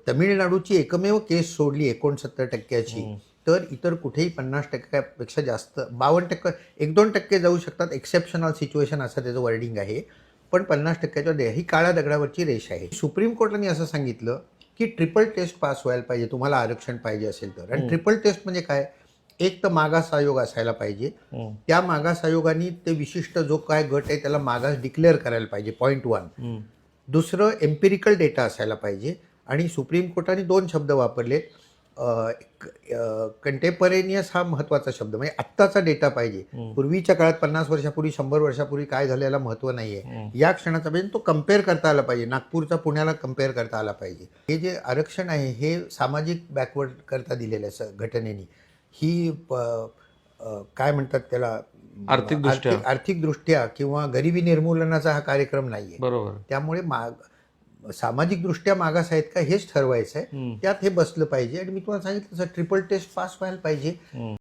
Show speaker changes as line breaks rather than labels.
तमिळनाडूची एकमेव केस सोडली 69%ची, तर इतर कुठेही 50%पेक्षा जास्त 52%, 1-2% जाऊ शकतात, एक्सेप्शनल सिच्युएशन असं त्याचं वर्डिंग आहे, पण 50%च्या ही काळ्या दगडावरची रेष आहे. सुप्रीम कोर्टाने असं सांगितलं की ट्रिपल टेस्ट पास व्हायला पाहिजे तुम्हाला आरक्षण पाहिजे असेल तर. आणि ट्रिपल टेस्ट म्हणजे काय? एक तर मागास आयोग असायला पाहिजे, त्या मागास आयोगाने ते विशिष्ट जो काय गट आहे त्याला मागास डिक्लेअर करायला पाहिजे, पॉईंट 1. दुसरं एम्पिरिकल डेटा असायला पाहिजे. आणि सुप्रीम कोर्टाने 2 शब्द वापरले, कंटेम्परेनियस हा महत्त्वाचा शब्द, म्हणजे आत्ताचा डेटा पाहिजे. पूर्वीच्या काळात 50 वर्षापूर्वी 100 वर्षापूर्वी काय झालं याला महत्त्व नाही आहे, या क्षणाचा पाहिजे, तो कम्पेअर करता आला पाहिजे, नागपूरचा पुण्याला कम्पेअर करता आला पाहिजे. हे जे आरक्षण आहे हे सामाजिक बॅकवर्ड करता दिलेलं आहे घटनेने. ही काय म्हणतात त्याला, आर्थिकदृष्ट्या किंवा गरिबी निर्मूलनाचा हा कार्यक्रम नाही आहे.
बरोबर.
त्यामुळे सामाजिकदृष्ट्या मागास आहेत का हेच ठरवायचं आहे, त्यात हे बसलं पाहिजे. आणि मी तुम्हाला सांगितलं ट्रिपल टेस्ट पास व्हायला पाहिजे.